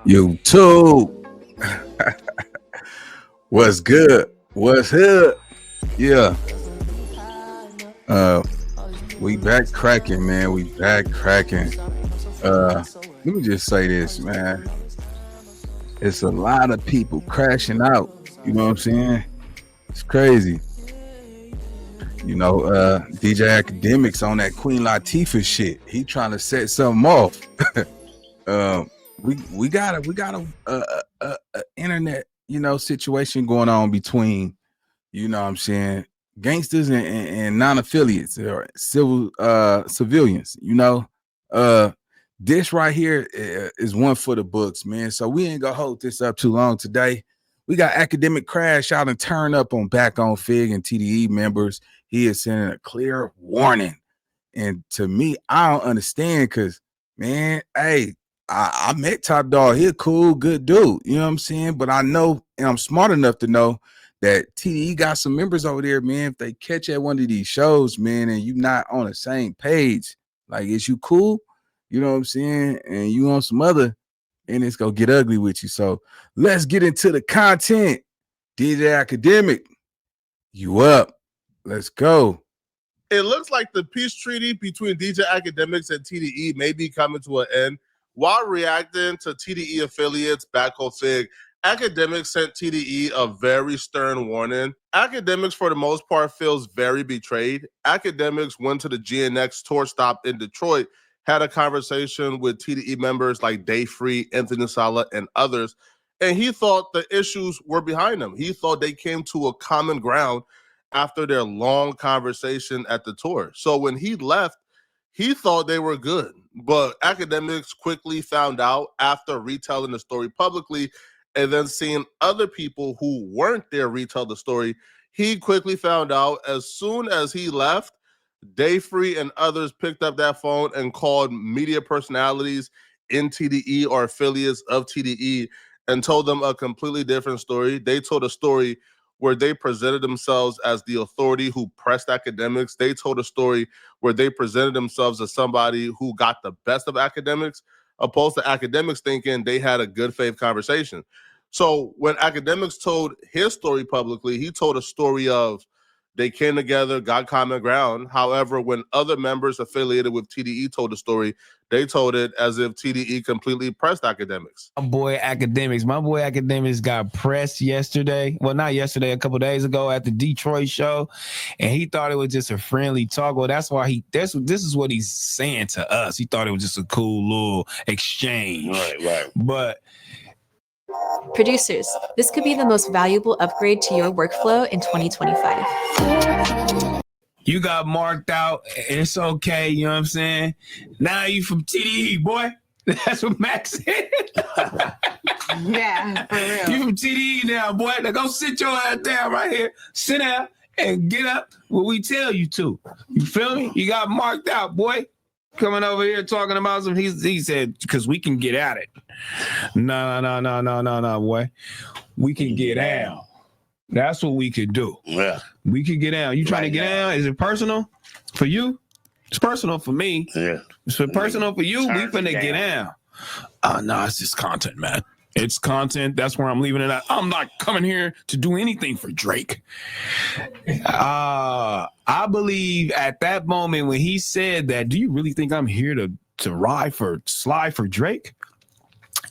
YouTube, what's good? What's good? Yeah, uh, we back cracking, man. We back cracking. Let me just say this, man. It's a lot of people crashing out. You know what I'm saying? It's crazy. DJ Academics on that Queen Latifah shit. He trying to set something off. um, we got a internet situation going on between what I'm saying, gangsters and non-affiliates or civilians. This right here is one for the books, man. So we ain't gonna hold this up too long today. We got academic crash out and turn up on BackOnFigg and TDE members. He is sending a clear warning. And to me, I don't understand because, man, hey, I met Top Dog. He a cool, good dude. You know what I'm saying? But I know, and I'm smart enough to know that TDE got some members over there, man. If they catch at one of these shows, man, and you not on the same page, like, is you cool? You know what I'm saying? And you on some other, and it's gonna get ugly with you. So let's get into the content. DJ Academic, you up? Let's go. It looks like the peace treaty between DJ Academics and TDE may be coming to an end. While reacting to TDE affiliates BackOnFigg, Akademiks sent TDE a very stern warning. Akademiks, for the most part, feels very betrayed. Akademiks went to the GNX tour stop in Detroit, had a conversation with TDE members like Day Free, Anthony Sala, and others, and he thought the issues were behind them. He thought they came to a common ground after their long conversation at the tour. So when he left, he thought they were good. But Akademiks quickly found out after retelling the story publicly and then seeing other people who weren't there retell the story. He quickly found out as soon as he left, Day Free and others picked up that phone and called media personalities in TDE or affiliates of TDE and told them a completely different story. They told a story where they presented themselves as the authority who pressed Akademiks. They told a story where they presented themselves as somebody who got the best of Akademiks, opposed to Akademiks thinking they had a good faith conversation. So when Akademiks told his story publicly, he told a story of they came together, got common ground. However, when other members affiliated with TDE told the story, they told it as if TDE completely pressed Akademiks. My boy Akademiks got pressed yesterday. Well, not yesterday, a couple days ago at the Detroit show, and he thought it was just a friendly talk. Well, that's why this is what he's saying to us. He thought it was just a cool little exchange. Right. But producers, this could be the most valuable upgrade to your workflow in 2025. You got marked out. It's okay. You know what I'm saying? Now you from TDE, boy. That's what Max said. Yeah, for real. You from TDE now, boy. Now go sit your ass down right here. Sit down and get up what we tell you to. You feel me? You got marked out, boy. Coming over here talking about some. He said, because we can get at it. No, boy. We can get down. That's what we could do. Yeah. We could get down. You trying to get down? Is it personal for you? It's personal for me. Yeah. It's personal for you. We finna get down. No, it's just content, man. It's content. That's where I'm leaving it at. I'm not coming here to do anything for Drake. I believe at that moment when he said that, do you really think I'm here to slide for Drake?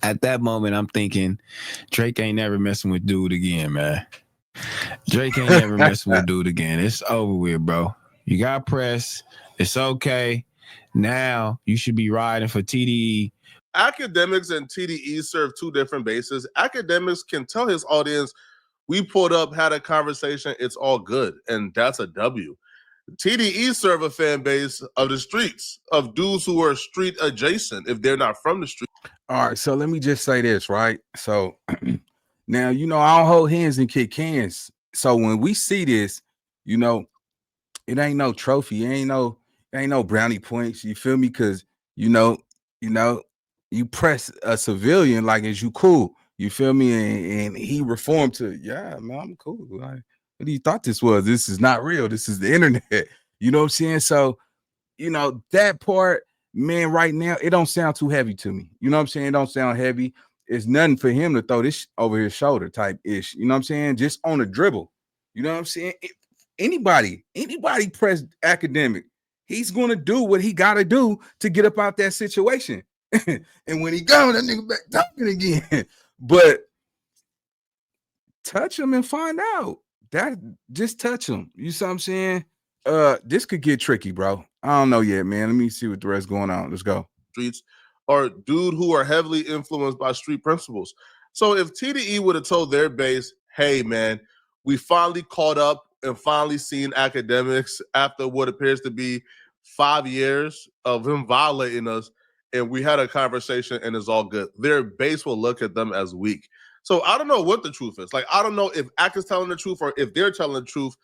At that moment, I'm thinking Drake ain't never messing with dude again, man. Drake ain't never messing with dude again. It's over with, bro. You got press. It's okay. Now you should be riding for TDE. Akademiks and TDE serve two different bases. Akademiks can tell his audience, we pulled up, had a conversation, it's all good, and that's a W. TDE serve a fan base of the streets, of dudes who are street adjacent if they're not from the street. All right, so let me just say this, right? So now, I don't hold hands and kick cans. So when we see this, it ain't no trophy. It ain't no brownie points. You feel me? Because, you press a civilian like, is you cool? You feel me? And he reformed to, yeah, man, I'm cool. Like, what do you thought this was? This is not real. This is the internet. You know what I'm saying? So, that part, man, right now, it don't sound too heavy to me. You know what I'm saying? It don't sound heavy. it's nothing for him to throw this over his shoulder type ish. You know what I'm saying? Just on a dribble. You know what I'm saying? Anybody press academic, he's gonna do what he gotta do to get up out that situation. And when he gone, that nigga back talking again. But touch him and find out. That just touch him. You see what I'm saying? This could get tricky, bro. I don't know yet, man. Let me see what the rest going on. Let's go. Streets are dude who are heavily influenced by street principles. So if TDE would have told their base, hey man, we finally caught up and finally seen Akademiks after what appears to be 5 years of him violating us, and we had a conversation and it's all good, their base will look at them as weak. So I don't know what the truth is. Like, I don't know if Ak is telling the truth or if they're telling the truth.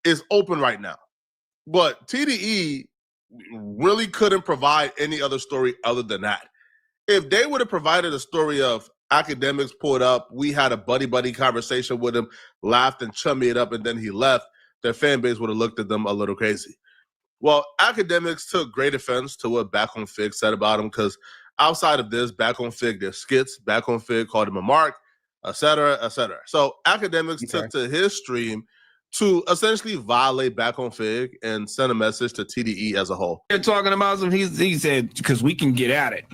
It's open right now. But TDE really couldn't provide any other story other than that. If they would have provided a story of Akademiks pulled up, we had a buddy-buddy conversation with him, laughed and chummy it up, and then he left, their fan base would have looked at them a little crazy. Well, Akademiks took great offense to what BackOnFigg said about him, because outside of this, BackOnFigg, there's skits, BackOnFigg called him a mark, etc., etc. So Akademiks took to his stream to essentially violate BackOnFigg and send a message to TDE as a whole. They're talking about some. He said, because we can get at it.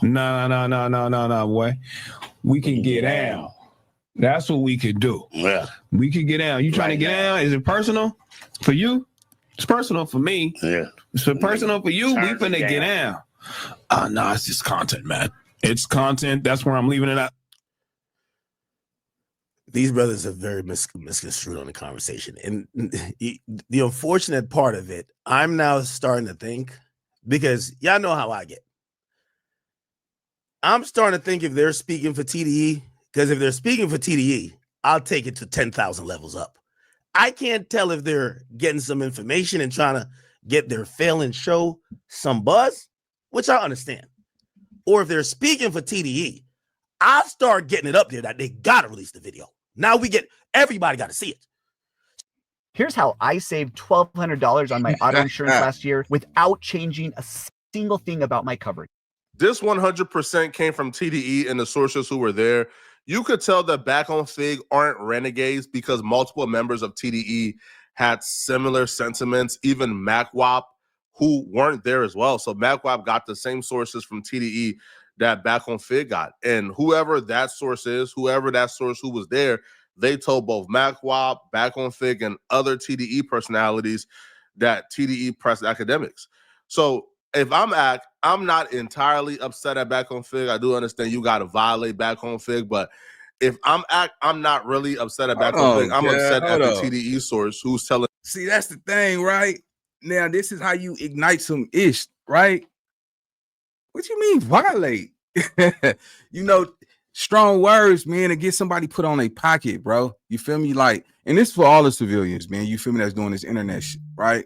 No, boy. We can get down. That's what we could do. Yeah. We could get down. You trying to get down? Is it personal for you? It's personal for me. Yeah. It's personal for you. We finna get down. No, it's just content, man. It's content. That's where I'm leaving it at. These brothers are very misconstrued on the conversation. And the unfortunate part of it, I'm now starting to think, because y'all know how I get. I'm starting to think if they're speaking for TDE, because if they're speaking for TDE, I'll take it to 10,000 levels up. I can't tell if they're getting some information and trying to get their failing show some buzz, which I understand. Or if they're speaking for TDE, I'll start getting it up there that they got to release the video. Now everybody got to see it. Here's how I saved $1,200 on my auto insurance last year without changing a single thing about my coverage. This 100% came from TDE and the sources who were there. You could tell that BackOnFigg aren't renegades because multiple members of TDE had similar sentiments, even MacWap, who weren't there as well. So MacWap got the same sources from TDE that BackOnFigg got. And whoever that source is, whoever that source who was there, they told both MacWap, BackOnFigg, and other TDE personalities that TDE pressed Akademiks. So if I'm Ak, I'm not entirely upset at BackOnFigg. I do understand you got to violate BackOnFigg, but if I'm Ak, I'm not really upset at BackOnFigg. I'm upset at the TDE source who's telling. See, that's the thing, right? Now, this is how you ignite some ish, right? What you mean violate? You know, strong words, man, to get somebody put on a pocket, bro. You feel me? Like, and this for all the civilians, man. You feel me? That's doing this internet shit, right?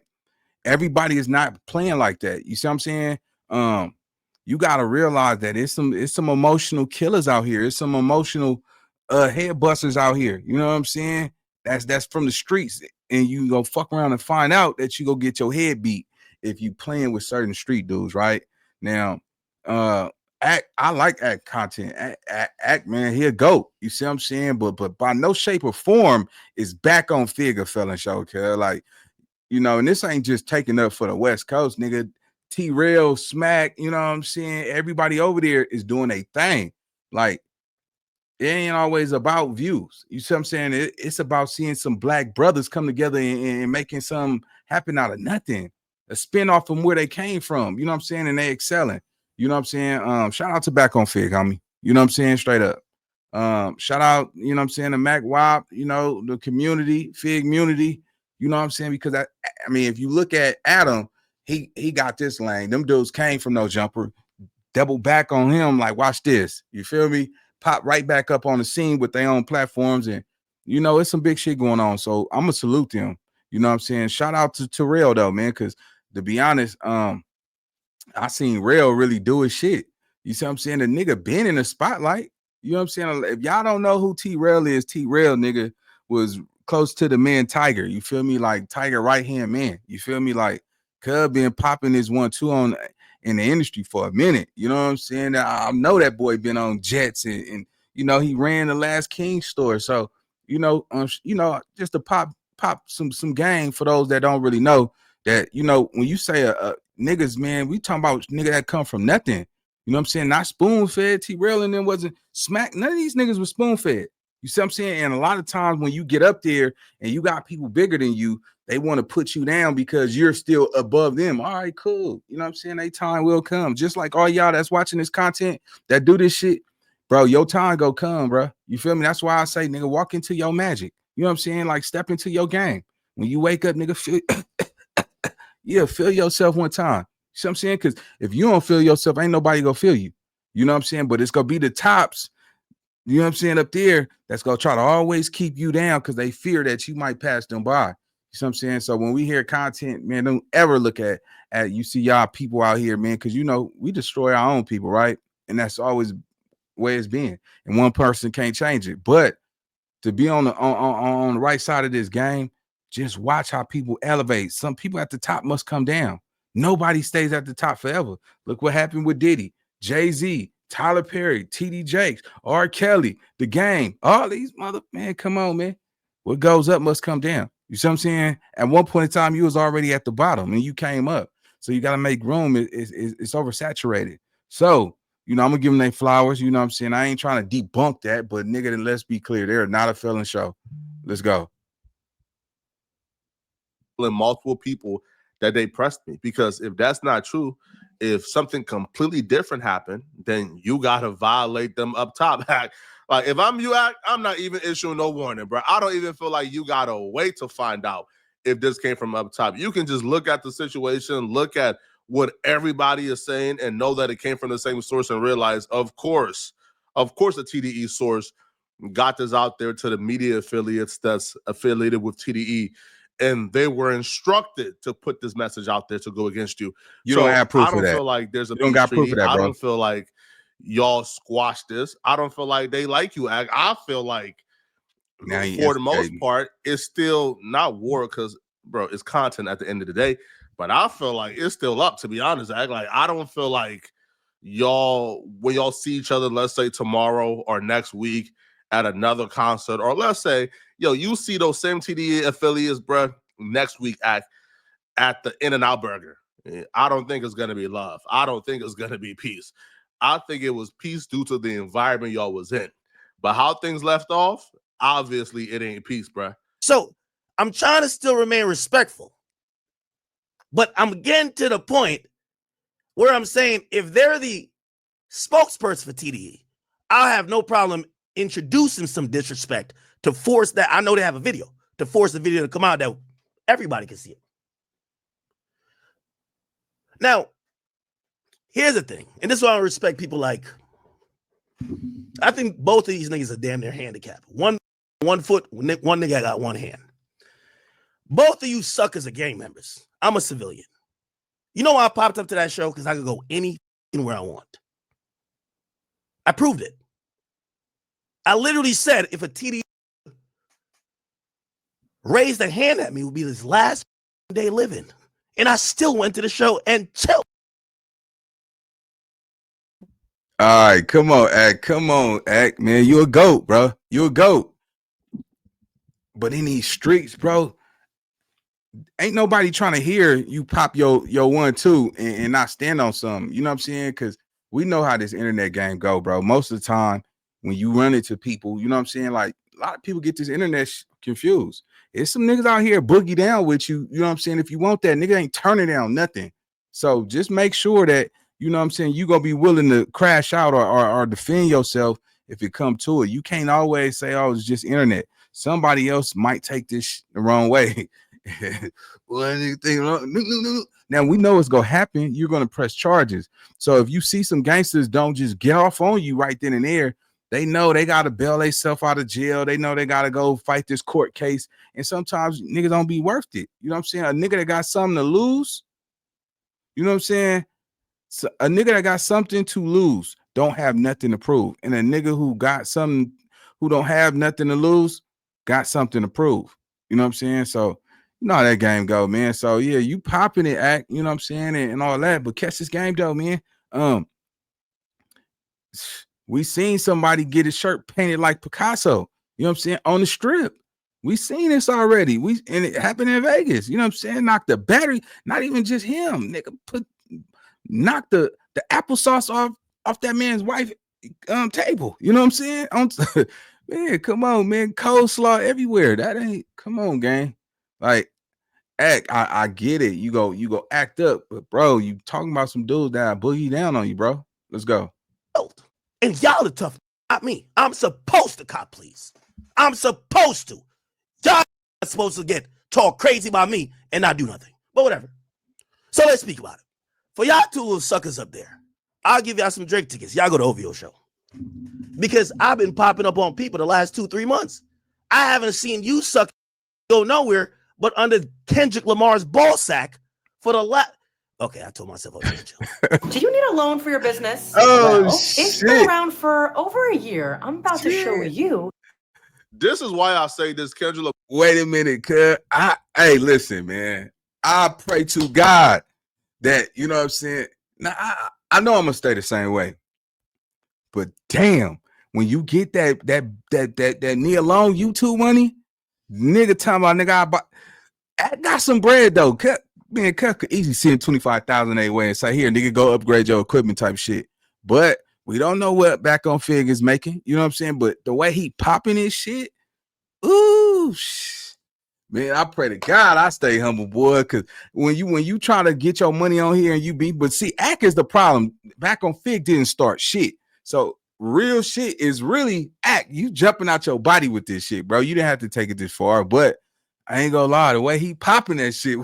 Everybody is not playing like that. You see what I'm saying? You gotta realize that it's some emotional killers out here. It's some emotional head busters out here. You know what I'm saying? That's from the streets, and you go fuck around and find out that you go get your head beat if you playing with certain street dudes, right? Now, I like Ak content. Ak, man, he a GOAT. You see what I'm saying? But by no shape or form is BackOnFigg a felon show, okay? Like, you know, and this ain't just taking up for the West Coast, nigga. T-Rail, Smack, you know what I'm saying? Everybody over there is doing a thing. Like, it ain't always about views. You see what I'm saying? It's about seeing some black brothers come together and making something happen out of nothing. A spin-off from where they came from. You know what I'm saying? And they excelling. You know what I'm saying? Shout out to BackOnFigg, homie. You know what I'm saying? Straight up. Shout out, you know what I'm saying, to MacWap, you know, the community, Figg community. You know what I'm saying? Because I mean, if you look at Adam, he got this lane. Them dudes came from no jumper. Double back on him, like, watch this. You feel me? Pop right back up on the scene with their own platforms. And, you know, it's some big shit going on. So I'm going to salute them. You know what I'm saying? Shout out to Terrell, though, man, because to be honest, I seen Rail really do his shit. You see what I'm saying? The nigga been in the spotlight. You know what I'm saying? If y'all don't know who T-Rail is, T-Rail, nigga, was close to the man Tiger. You feel me? Like Tiger right-hand man. You feel me? Like Cub been popping this 1-2 on in the industry for a minute. You know what I'm saying? I know that boy been on jets and you know, he ran the Last King store. So, you know, just to pop some game for those that don't really know that, you know, when you say niggas, man, we talking about nigga that come from nothing. You know what I'm saying? Not spoon fed. T-Rail and then wasn't smack. None of these niggas was spoon fed. You see what I'm saying? And a lot of times when you get up there and you got people bigger than you, they want to put you down because you're still above them. All right, cool. You know what I'm saying? Their time will come. Just like all y'all that's watching this content that do this shit, bro, your time go come, bro. You feel me? That's why I say, nigga, walk into your magic. You know what I'm saying? Like step into your game. When you wake up, nigga, feel yourself one time. You see what I'm saying? Because if you don't feel yourself, ain't nobody gonna feel you. You know what I'm saying? But it's gonna be the tops, you know what I'm saying, up there that's gonna try to always keep you down because they fear that you might pass them by. You see what I'm saying? So when we hear content, man, don't ever look at you see y'all people out here, man, because you know we destroy our own people, right? And that's always the way it's been. And one person can't change it. But to be on the right side of this game, just watch how people elevate. Some people at the top must come down. Nobody stays at the top forever. Look what happened with Diddy, Jay-Z, Tyler Perry, TD Jakes, R. Kelly, The Game. All these man, come on, man. What goes up must come down. You see what I'm saying? At one point in time, you was already at the bottom and you came up. So you got to make room. It's oversaturated. So, you know, I'm gonna give them their flowers. You know what I'm saying? I ain't trying to debunk that, but nigga, then let's be clear. They're not a failing show. Let's go. Multiple people that they pressed me, because if that's not true, if something completely different happened, then you gotta violate them up top. Like if I'm you, I'm not even issuing no warning, bro. I don't even feel like you gotta wait to find out if this came from up top. You can just look at the situation, look at what everybody is saying, and know that it came from the same source and realize, of course, the TDE source got this out there to the media affiliates that's affiliated with TDE. And they were instructed to put this message out there to go against you. You don't have proof I don't of that. feel like there's a You don't got proof treaty. of that, bro. I don't feel like y'all squashed this. I don't feel like they like you. I feel like for the most part, it's still not war because, bro, it's content at the end of the day. But I feel like it's still up, to be honest. Like I don't feel like y'all, when y'all see each other, let's say tomorrow or next week at another concert, or let's say, you see those same TDE affiliates, bro, next week at the In-N-Out Burger. I don't think it's gonna be love. I don't think it's gonna be peace. I think it was peace due to the environment y'all was in. But how things left off, obviously it ain't peace, bro. So I'm trying to still remain respectful, but I'm getting to the point where I'm saying if they're the spokesperson for TDE, I'll have no problem introducing some disrespect to force that. I know they have a video, to force the video to come out that everybody can see it. Now, here's the thing, and this is why I respect people like, I think both of these niggas are damn near handicapped. One foot, one nigga got one hand. Both of you suckers are gang members. I'm a civilian. You know why I popped up to that show? Because I could go anywhere I want. I proved it. I literally said if a TD raised a hand at me, it would be his last day living. And I still went to the show and chilled. All right, come on, Act, man. You a GOAT, bro. You a GOAT. But in these streets, bro, ain't nobody trying to hear you pop your 1-2 and not stand on something. You know what I'm saying? Because we know how this internet game go, bro. Most of the time when you run into people, you know what I'm saying? Like a lot of people get this internet confused. There's some niggas out here boogie down with you. You know what I'm saying? If you want that, nigga ain't turning down nothing. So just make sure that, you know what I'm saying, you gonna be willing to crash out or defend yourself if it come to it. You can't always say, oh, it's just internet. Somebody else might take this the wrong way. Now we know it's gonna happen. You're gonna press charges. So if you see some gangsters don't just get off on you right then and there, they know they gotta bail themselves out of jail. They know they gotta go fight this court case. And sometimes niggas don't be worth it. You know what I'm saying? A nigga that got something to lose, you know what I'm saying? So a nigga that got something to lose don't have nothing to prove. And a nigga who got something, who don't have nothing to lose, got something to prove. You know what I'm saying? So, You know how that game go, man. So yeah, you popping it, act, you know what I'm saying, and all that. But catch this game though, man. We seen somebody get his shirt painted like Picasso, you know what I'm saying, on the strip. We seen this already. And it happened in Vegas, you know what I'm saying? Knock the battery, not even just him, nigga, knock the applesauce off that man's wife table, you know what I'm saying? Man, come on, man, coleslaw everywhere. That ain't, come on, gang. Like, act, I get it. You go act up, but bro, you talking about some dudes that boogie down on you, bro. Let's go. And y'all are tough, not me. I'm supposed to cop, please. I'm supposed to. Y'all are supposed to get talk crazy about me and not do nothing. But whatever. So let's speak about it. For y'all two little suckers up there, I'll give y'all some Drake tickets. Y'all go to OVO show. Because I've been popping up on people the last 2-3 months. I haven't seen you suck go nowhere but under Kendrick Lamar's ball sack for the last. Okay, I told myself I was gonna chill. Do you need a loan for your business? Oh, Well, shit. it's been around for over a year. I'm about to show you. This is why I say this, Kendrick Lamar. Wait a minute, cuz. Hey, listen, man. I pray to God that, you know what I'm saying? Now, I know I'm gonna stay the same way. But damn, when you get that Nia Long YouTube money, nigga talking about, nigga, I got some bread though. Man, could easily send 25,000 a way and say, here, nigga, go upgrade your equipment type shit. But we don't know what BackOnFigg is making. You know what I'm saying? But the way he popping his shit, ooh, man, I pray to God I stay humble, boy. Because when you try to get your money on here and you be, but see, act is the problem. BackOnFigg didn't start shit. So real shit is really act. You jumping out your body with this shit, bro. You didn't have to take it this far, but I ain't gonna lie, the way he popping that shit,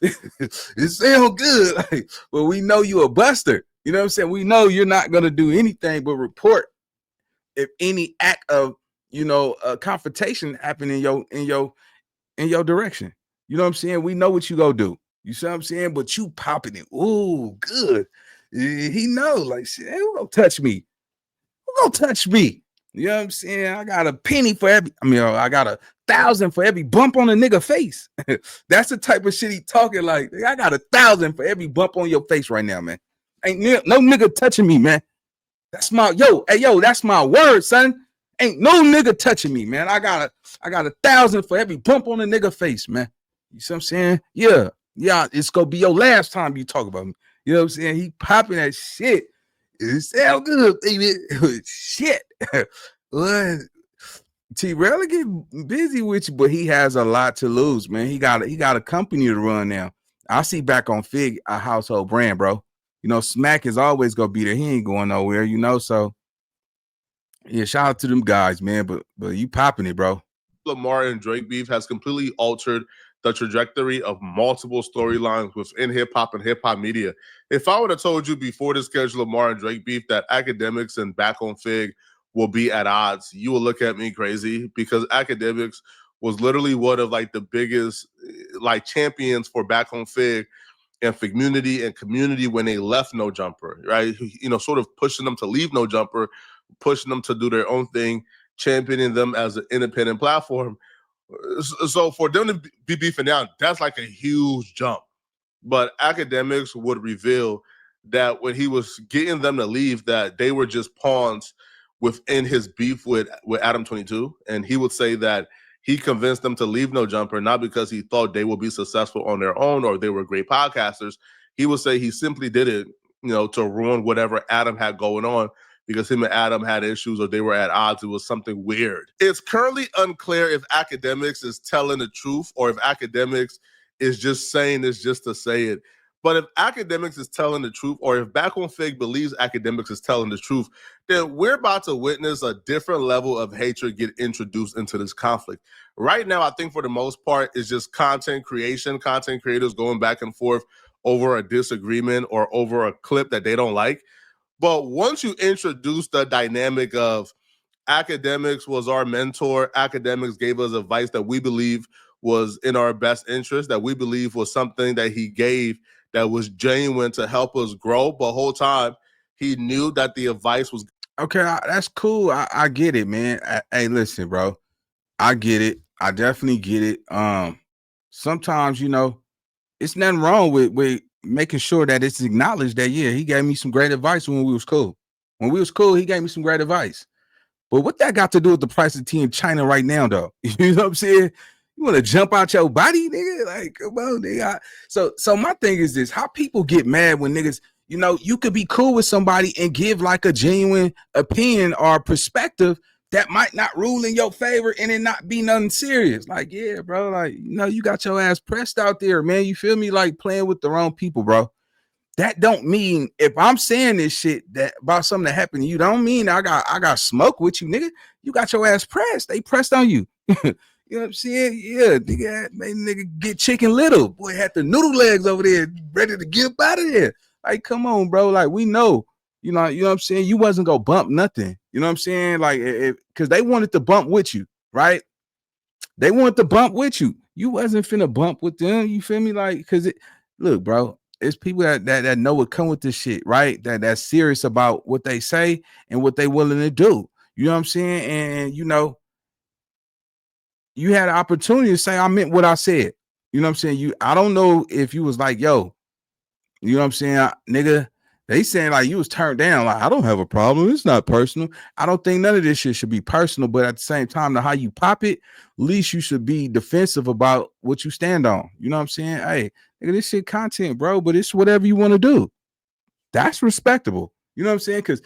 it sound good. Like, well, we know you a buster. You know what I'm saying? We know you're not gonna do anything but report if any act of, you know, confrontation happen in your direction. You know what I'm saying? We know what you go do. You see what I'm saying? But you popping it. Ooh, good. He know, like, shit, who gonna touch me? Who gonna touch me? You know what I'm saying? I got a penny for every, I got 1,000 for every bump on a nigga face. That's the type of shit he talking like. I got 1,000 for every bump on your face right now, man. Ain't no nigga touching me, man. That's my, that's my word, son. Ain't no nigga touching me, man. I got 1,000 for every bump on a nigga face, man. You see what I'm saying? Yeah, it's gonna be your last time you talk about me. You know what I'm saying? He popping that shit. It sound good, baby. Shit. T-Rella get busy with you, but he has a lot to lose, man. He got a company to run now. I see BackOnFigg a household brand, bro. You know, Smack is always gonna be there. He ain't going nowhere, you know. So yeah, shout out to them guys, man. But you popping it, bro. Lamar and Drake beef has completely altered the trajectory of multiple storylines within hip-hop and hip-hop media. If I would have told you before the schedule Lamar and Drake beef that Akademiks and BackOnFigg will be at odds, you will look at me crazy, because Akademiks was literally one of like the biggest like champions for BackOnFigg and community when they left No Jumper, right? You know, sort of pushing them to leave No Jumper, pushing them to do their own thing, championing them as an independent platform. So for them to be beefing now, that's like a huge jump. But Akademiks would reveal that when he was getting them to leave, that they were just pawns within his beef with Adam 22. And he would say that he convinced them to leave No Jumper, not because he thought they would be successful on their own or they were great podcasters. He would say he simply did it, you know, to ruin whatever Adam had going on, because him and Adam had issues or they were at odds. It was something weird. It's currently unclear if Akademiks is telling the truth or if Akademiks is just saying this just to say it. But if Akademiks is telling the truth, or if BackOnFigg believes Akademiks is telling the truth, then we're about to witness a different level of hatred get introduced into this conflict. Right now, I think for the most part, it's just content creation, content creators going back and forth over a disagreement or over a clip that they don't like. But once you introduce the dynamic of Akademiks was our mentor, Akademiks gave us advice that we believe was in our best interest, that we believe was something that he gave that was genuine to help us grow. But the whole time, he knew that the advice was okay. That's cool. I get it, man. Hey, listen, bro. I get it. I definitely get it. sometimes, you know, it's nothing wrong with making sure that it's acknowledged that, yeah, he gave me some great advice when we was cool. When we was cool, he gave me some great advice. But what that got to do with the price of tea in China right now, though? You know what I'm saying? You want to jump out your body, nigga? Like, come on, nigga. So my thing is this: how people get mad when niggas, you know, you could be cool with somebody and give like a genuine opinion or perspective that might not rule in your favor and it not be nothing serious. Like, yeah, bro, like, you know, you got your ass pressed out there, man. You feel me? Like playing with the wrong people, bro. That don't mean if I'm saying this shit that about something that happened to you, don't mean I got smoke with you, nigga. You got your ass pressed. They pressed on you. You know what I'm saying? Yeah, nigga made nigga get Chicken Little. Boy had the noodle legs over there, ready to get up out of there. Like, come on, bro. Like, we know, you know what I'm saying? You wasn't gonna bump nothing. You know what I'm saying? Like, because they wanted to bump with you, right? They wanted to bump with you. You wasn't finna bump with them. You feel me? Like, because look, bro. It's people that know what come with this shit, right? That's serious about what they say and what they willing to do. You know what I'm saying? And you know, you had an opportunity to say I meant what I said. You know what I'm saying? I don't know if you was like, yo, you know what I'm saying, nigga. They saying like you was turned down. Like, I don't have a problem. It's not personal. I don't think none of this shit should be personal. But at the same time, how you pop it, at least you should be defensive about what you stand on. You know what I'm saying? Hey, nigga, this shit content, bro. But it's whatever you want to do. That's respectable. You know what I'm saying? Because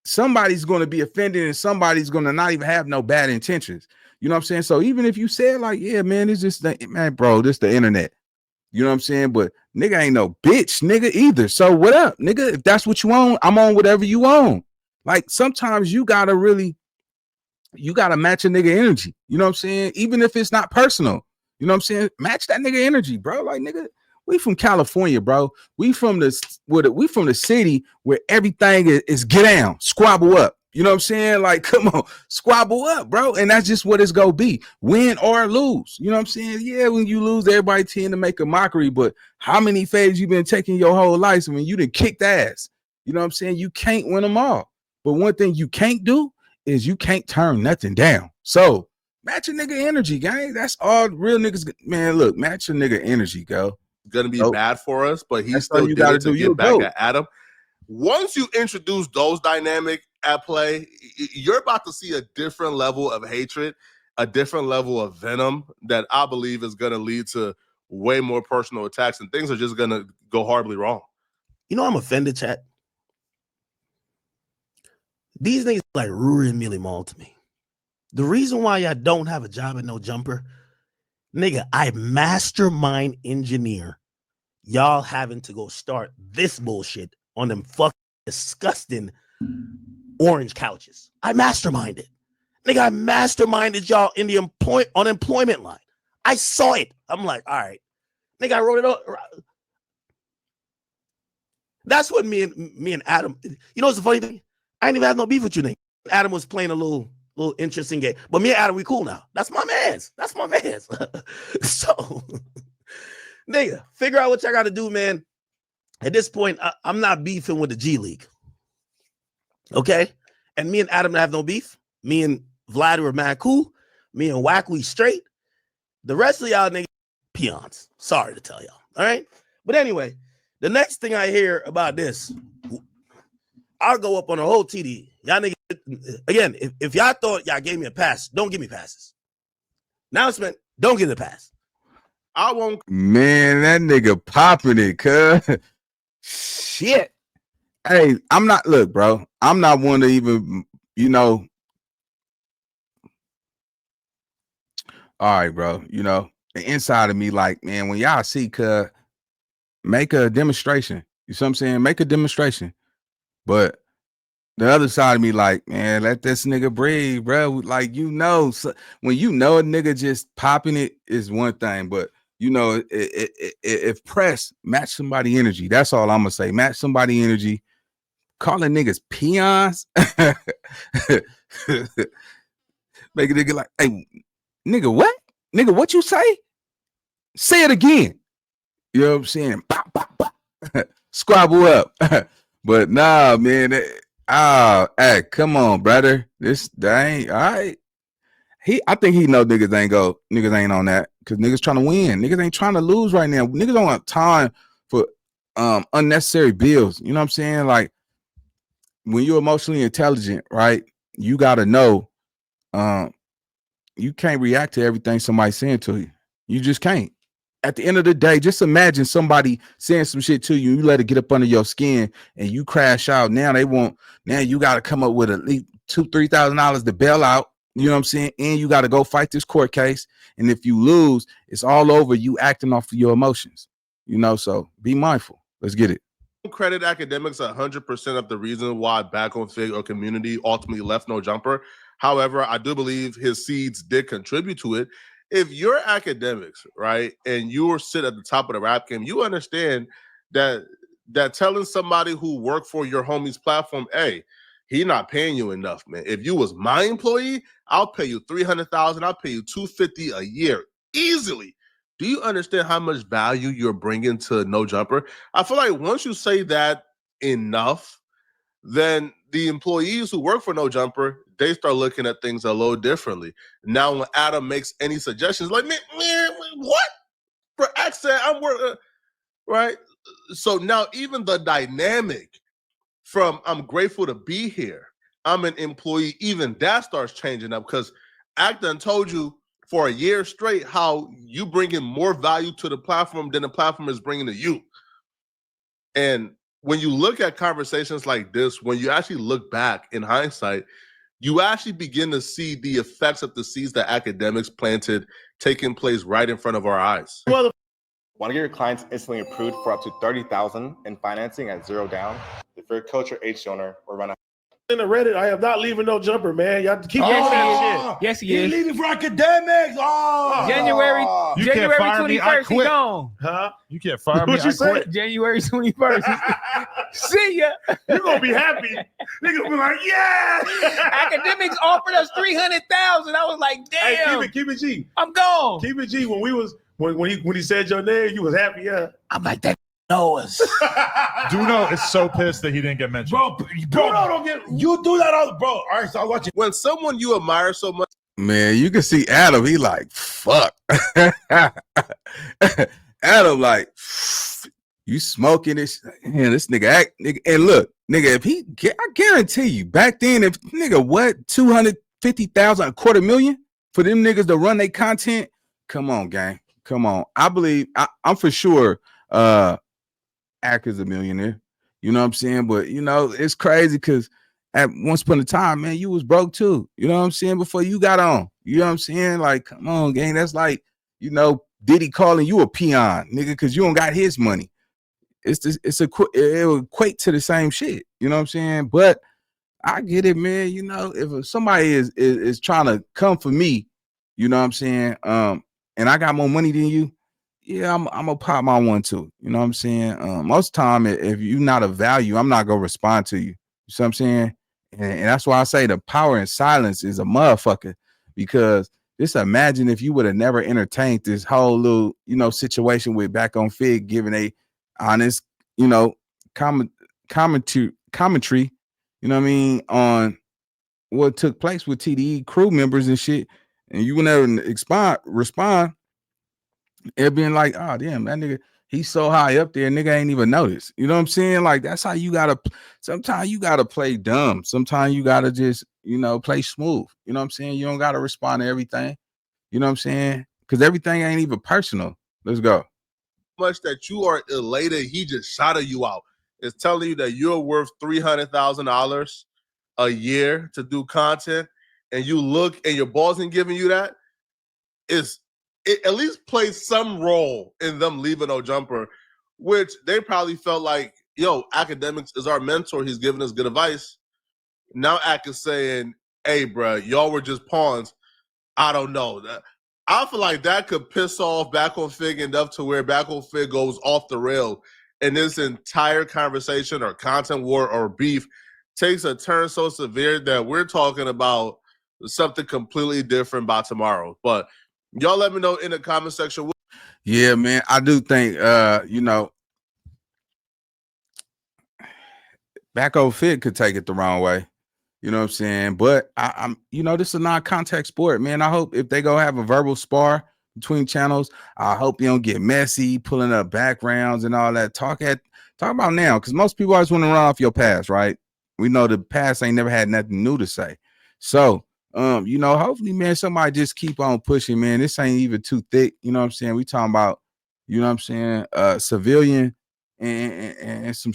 somebody's going to be offended and somebody's going to not even have no bad intentions. You know what I'm saying? So even if you said like, yeah, man, it's just man, bro, this the internet. You know what I'm saying? But nigga ain't no bitch, nigga, either. So what up, nigga? If that's what you own, I'm on whatever you own. Like sometimes you gotta match a nigga energy. You know what I'm saying? Even if it's not personal. You know what I'm saying? Match that nigga energy, bro. Like, nigga, we from California, bro. We from the city where everything is get down, squabble up. You know what I'm saying? Like, come on, squabble up, bro. And that's just what it's gonna be. Win or lose. You know what I'm saying? Yeah, when you lose, everybody tend to make a mockery, but how many fades you been taking your whole life? I mean, you done kicked ass. You know what I'm saying? You can't win them all. But one thing you can't do is you can't turn nothing down. So match a nigga energy, gang. That's all real niggas. Man, look, match a nigga energy, go. Gonna be bad for us, but he still you did gotta it to do. get back at Adam. Once you introduce those dynamic at play, you're about to see a different level of hatred, a different level of venom that I believe is going to lead to way more personal attacks, and things are just going to go horribly wrong. You know, I'm offended, chat. These niggas like Ruri and Millie Mall to me. The reason why I don't have a job at No Jumper, nigga, I mastermind engineer y'all having to go start this bullshit on them fucking disgusting orange couches. I masterminded. Nigga, I masterminded y'all in the unemployment line. I saw it. I'm like, all right. Nigga, I wrote it up. That's what me and Adam, you know what's the funny thing? I ain't even had no beef with you, nigga. Adam was playing a little interesting game. But me and Adam, we cool now. That's my mans. That's my mans. So, nigga, figure out what y'all got to do, man. At this point, I'm not beefing with the G League. Okay? And me and Adam have no beef. Me and Vlad were mad cool. Me and Wack, we straight. The rest of y'all niggas, peons. Sorry to tell y'all. All right? But anyway, the next thing I hear about this, I'll go up on a whole TDE. Y'all niggas, again, if y'all thought y'all gave me a pass, don't give me passes. Announcement, don't give me a pass. I won't. Man, that nigga popping it, cuz. Shit. Hey, look, bro. I'm not one to even, you know. All right, bro. You know, the inside of me, like, man, when y'all see, cuz, make a demonstration. You see what I'm saying? Make a demonstration. But the other side of me, like, man, let this nigga breathe, bro. Like, you know, so when you know a nigga just popping it is one thing, but you know, if press, match somebody energy. That's all I'm gonna say. Match somebody energy. Calling niggas peons. Make a nigga like, hey, nigga, what? Nigga, what you say? Say it again. You know what I'm saying? Pop, pop, pop. Squabble up. But nah, man. Hey, come on, brother. That ain't all right. I think he know niggas ain't on that because niggas trying to win. Niggas ain't trying to lose right now. Niggas don't have time for unnecessary bills. You know what I'm saying? Like when you're emotionally intelligent, right? You gotta know you can't react to everything somebody's saying to you. You just can't. At the end of the day, just imagine somebody saying some shit to you, you let it get up under your skin and you crash out. Now you gotta come up with at least $2,000-$3,000 to bail out. You know what I'm saying? And you got to go fight this court case. And if you lose, it's all over you acting off of your emotions. You know, so be mindful. Let's get it. Credit Akademiks 100% of the reason why BackOnFigg or community ultimately left No Jumper. However, I do believe his seeds did contribute to it. If you're Akademiks, right, and you sit at the top of the rap game, you understand that telling somebody who worked for your homie's platform, hey, he not paying you enough, man. If you was my employee, I'll pay you $300,000. I'll pay you $250 a year easily. Do you understand how much value you're bringing to No Jumper? I feel like once you say that enough, then the employees who work for No Jumper, they start looking at things a little differently. Now, when Adam makes any suggestions, like, man, what? For accent, I'm working, right? So now even the dynamic from I'm grateful to be here, I'm an employee, even that starts changing up because Acton told you for a year straight how you bring in more value to the platform than the platform is bringing to you. And when you look at conversations like this, when you actually look back in hindsight, you actually begin to see the effects of the seeds that Akademiks planted taking place right in front of our eyes. Want to get your clients instantly approved for up to $30,000 in financing at 0 down? The Figg Culture H owner will run a in the Reddit. I am not leaving No Jumper, man. Y'all keep doing that shit. Yes, he is. He's leaving for Akademiks. January 21st, he gone. Huh? You can't fire me. What you say? January 21st. See ya. You're going to be happy. They're going to be like, yeah. Akademiks offered us $300,000. I was like, damn. Hey, keep it G. I'm gone. Keep it G. When he said your name, you was happy, yeah. I'm like, that knows. Duno is so pissed that he didn't get mentioned. Bro, don't get, you do that all, bro. All right, so I watch it. When someone you admire so much, man, you can see Adam. He like, fuck. Adam like, you smoking this? Man, this nigga act. Nigga, and look, nigga, I guarantee you, back then, if nigga, what, 250,000, $250,000 for them niggas to run their content? Come on, gang. Come on. I believe I'm for sure. Ack is a millionaire, you know what I'm saying? But you know, it's crazy because at once upon a time, man, you was broke too. You know what I'm saying? Before you got on, you know what I'm saying? Like, come on, gang. That's like, you know, Diddy calling you a peon, nigga, because you don't got his money. It will equate to the same shit. You know what I'm saying? But I get it, man. You know, if somebody is trying to come for me, you know what I'm saying? And I got more money than you. Yeah, I'm gonna pop my one too. You know what I'm saying? Most time, if you're not of value, I'm not gonna respond to you. You see what I'm saying? And that's why I say the power in silence is a motherfucker. Because just imagine if you would have never entertained this whole little, you know, situation with BackOnFigg giving a honest, you know, commentary, you know what I mean, on what took place with TDE crew members and shit, and you would never respond. It being like, oh damn, that nigga, he's so high up there, nigga ain't even noticed. You know what I'm saying? Like, that's how you gotta. Sometimes you gotta play dumb. Sometimes you gotta just, you know, play smooth. You know what I'm saying? You don't gotta respond to everything. You know what I'm saying? Because everything ain't even personal. Let's go. Much that you are elated, he just shouted you out. It's telling you that you're worth $300,000 a year to do content, and you look and your boss ain't giving you that. It at least plays some role in them leaving No Jumper, which they probably felt like, yo, Akademiks is our mentor. He's giving us good advice. Now Ak is saying, hey, bro, y'all were just pawns. I don't know. I feel like that could piss off BackOnFigg enough to where BackOnFigg goes off the rail, and this entire conversation or content war or beef takes a turn so severe that we're talking about something completely different by tomorrow. But y'all let me know in the comment section. Yeah, man. I do think you know, BackOnFigg could take it the wrong way. You know what I'm saying? But I'm, you know, this is a non-contact sport, man. I hope if they go have a verbal spar between channels, I hope you don't get messy, pulling up backgrounds and all that. Talk about now, because most people always want to run off your past, right? We know the past ain't never had nothing new to say. So, you know, hopefully, man, somebody just keep on pushing, man. This ain't even too thick. You know what I'm saying? We talking about, you know what I'm saying, civilian and some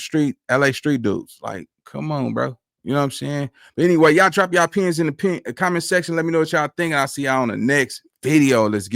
LA street dudes. Like, come on, bro. You know what I'm saying? But anyway, y'all drop y'all pins in the comment section. Let me know what y'all think. I'll see y'all on the next video. Let's get